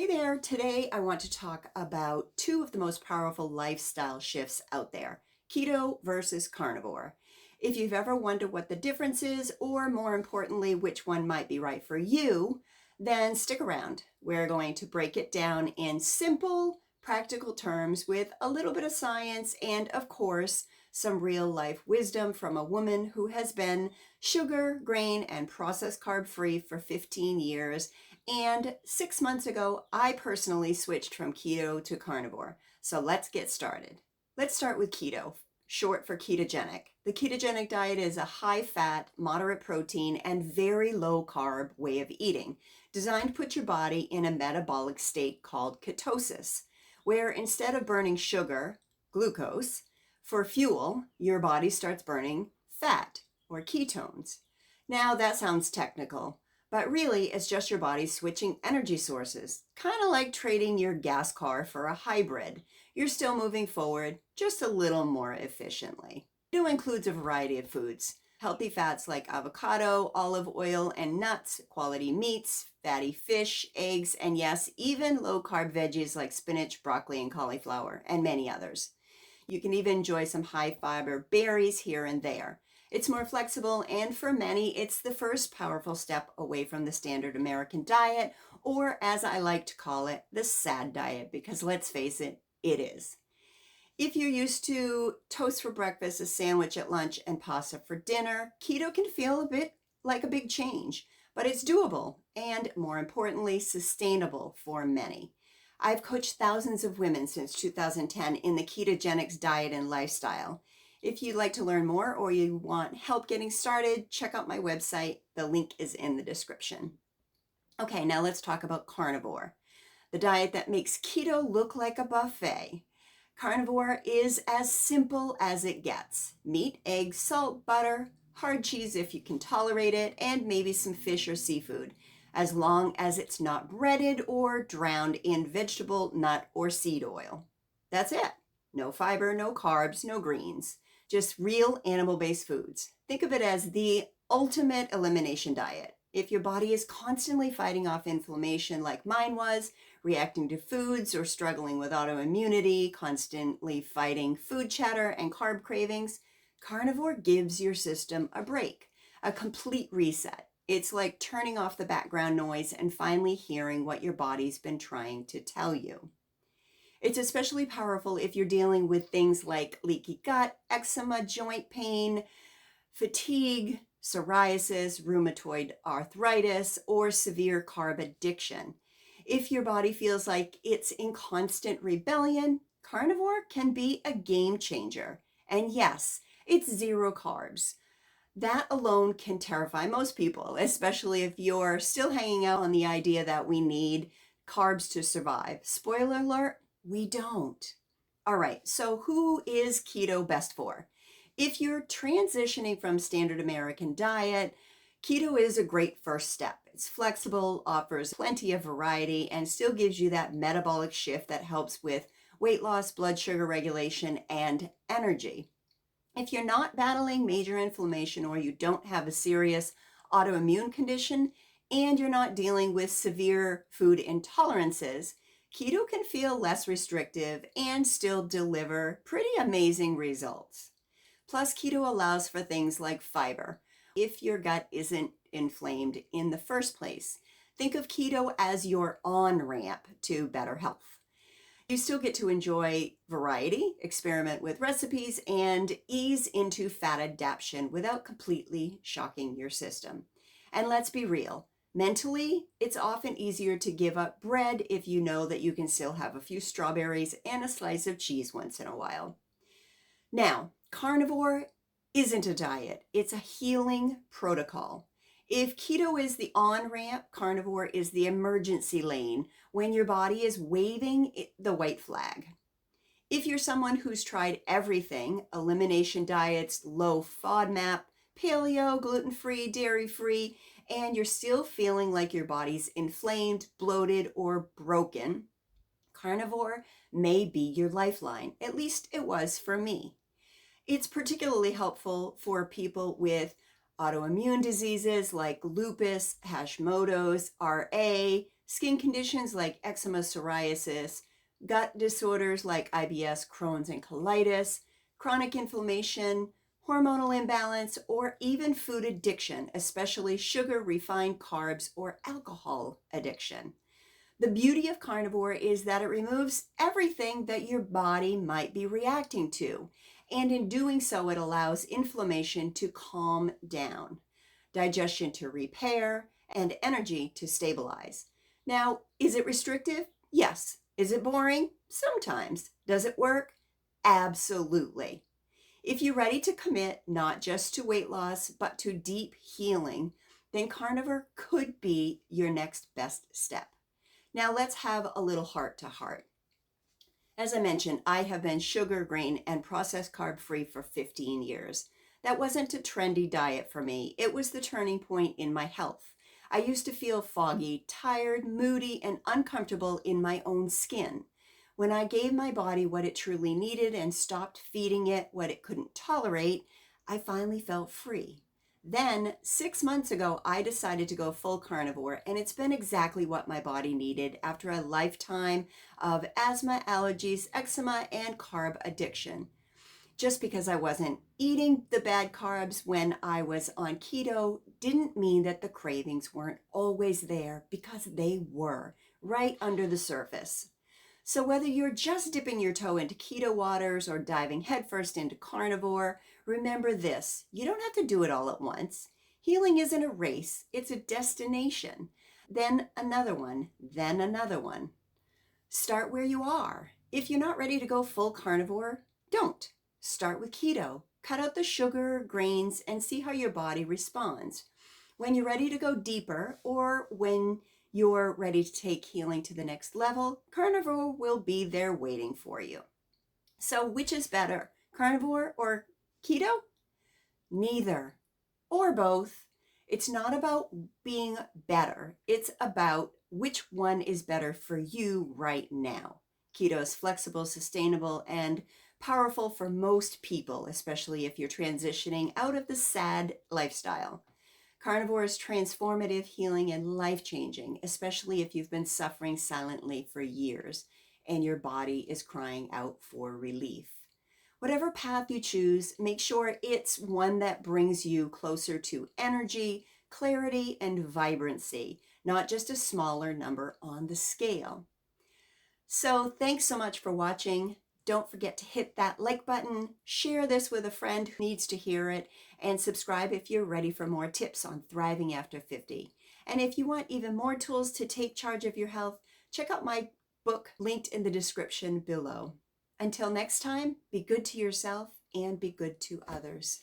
Hey there, today I want to talk about two of the most powerful lifestyle shifts out there, keto versus carnivore. If you've ever wondered what the difference is, or more importantly, which one might be right for you, then stick around. We're going to break it down in simple, practical terms with a little bit of science and, of course, some real life wisdom from a woman who has been sugar, grain, and processed carb free for 15 years. And 6 months ago, I personally switched from keto to carnivore. So let's get started. Let's start with keto, short for ketogenic. The ketogenic diet is a high fat, moderate protein, and very low carb way of eating, designed to put your body in a metabolic state called ketosis, where instead of burning sugar, glucose, for fuel, your body starts burning fat or ketones. Now that sounds technical, but really, it's just your body switching energy sources, kind of like trading your gas car for a hybrid. You're still moving forward, just a little more efficiently. Keto includes a variety of foods. Healthy fats like avocado, olive oil, and nuts, quality meats, fatty fish, eggs, and yes, even low-carb veggies like spinach, broccoli, and cauliflower, and many others. You can even enjoy some high-fiber berries here and there. It's more flexible, and for many, it's the first powerful step away from the standard American diet, or as I like to call it, the sad diet, because let's face it, it is. If you're used to toast for breakfast, a sandwich at lunch, and pasta for dinner, keto can feel a bit like a big change, but it's doable and, more importantly, sustainable for many. I've coached thousands of women since 2010 in the ketogenics diet and lifestyle. If you'd like to learn more or you want help getting started, check out my website. The link is in the description. Okay, now let's talk about carnivore, the diet that makes keto look like a buffet. Carnivore is as simple as it gets. Meat, eggs, salt, butter, hard cheese if you can tolerate it, and maybe some fish or seafood, as long as it's not breaded or drowned in vegetable, nut, or seed oil. That's it. No fiber, no carbs, no greens. Just real animal-based foods. Think of it as the ultimate elimination diet. If your body is constantly fighting off inflammation like mine was, reacting to foods or struggling with autoimmunity, constantly fighting food chatter and carb cravings, carnivore gives your system a break, a complete reset. It's like turning off the background noise and finally hearing what your body's been trying to tell you. It's especially powerful if you're dealing with things like leaky gut, eczema, joint pain, fatigue, psoriasis, rheumatoid arthritis, or severe carb addiction. If your body feels like it's in constant rebellion, carnivore can be a game changer. And yes, it's zero carbs. That alone can terrify most people, especially if you're still hanging out on the idea that we need carbs to survive. Spoiler alert, we don't. All right, so who is keto best for? If you're transitioning from standard American diet, keto is a great first step. It's flexible, offers plenty of variety, and still gives you that metabolic shift that helps with weight loss, blood sugar regulation, and energy. If you're not battling major inflammation or you don't have a serious autoimmune condition and you're not dealing with severe food intolerances, keto can feel less restrictive and still deliver pretty amazing results. Plus, keto allows for things like fiber if your gut isn't inflamed in the first place. Think of keto as your on-ramp to better health. You still get to enjoy variety, experiment with recipes, and ease into fat adaptation without completely shocking your system. And let's be real, mentally, it's often easier to give up bread if you know that you can still have a few strawberries and a slice of cheese once in a while. Now, carnivore isn't a diet, it's a healing protocol. If keto is the on-ramp, carnivore is the emergency lane when your body is waving the white flag. If you're someone who's tried everything, elimination diets, low FODMAP, paleo, gluten-free, dairy-free, and you're still feeling like your body's inflamed, bloated, or broken, carnivore may be your lifeline. At least it was for me. It's particularly helpful for people with autoimmune diseases like lupus, Hashimoto's, RA, Skin conditions like eczema, psoriasis, gut disorders like IBS, Crohn's, and colitis, chronic inflammation, hormonal imbalance, or even food addiction, especially sugar, refined carbs, or alcohol addiction. The beauty of carnivore is that it removes everything that your body might be reacting to. And in doing so, it allows inflammation to calm down, digestion to repair, and energy to stabilize. Now, is it restrictive? Yes. Is it boring? Sometimes. Does it work? Absolutely. If you're ready to commit not just to weight loss, but to deep healing, then carnivore could be your next best step. Now let's have a little heart to heart. As I mentioned, I have been sugar, grain, and processed carb free for 15 years. That wasn't a trendy diet for me. It was the turning point in my health. I used to feel foggy, tired, moody, and uncomfortable in my own skin. When I gave my body what it truly needed and stopped feeding it what it couldn't tolerate, I finally felt free. Then, 6 months ago, I decided to go full carnivore, and it's been exactly what my body needed after a lifetime of asthma, allergies, eczema, and carb addiction. Just because I wasn't eating the bad carbs when I was on keto didn't mean that the cravings weren't always there, because they were, right under the surface. So whether you're just dipping your toe into keto waters or diving headfirst into carnivore, remember this: you don't have to do it all at once. Healing isn't a race, it's a destination. Then another one, then another one. Start where you are. If you're not ready to go full carnivore, don't. Start with keto. Cut out the sugar, grains, and see how your body responds. When you're ready to go deeper, or when you're ready to take healing to the next level, carnivore will be there waiting for you. So which is better, carnivore or keto? Neither, or both. It's not about being better. It's about which one is better for you right now. Keto is flexible, sustainable, and powerful for most people, especially if you're transitioning out of the SAD lifestyle. Carnivore is transformative, healing, and life-changing, especially if you've been suffering silently for years and your body is crying out for relief. Whatever path you choose, make sure it's one that brings you closer to energy, clarity, and vibrancy, not just a smaller number on the scale. So thanks so much for watching. Don't forget to hit that like button, share this with a friend who needs to hear it, and subscribe if you're ready for more tips on thriving after 50. And if you want even more tools to take charge of your health, check out my book linked in the description below. Until next time, be good to yourself and be good to others.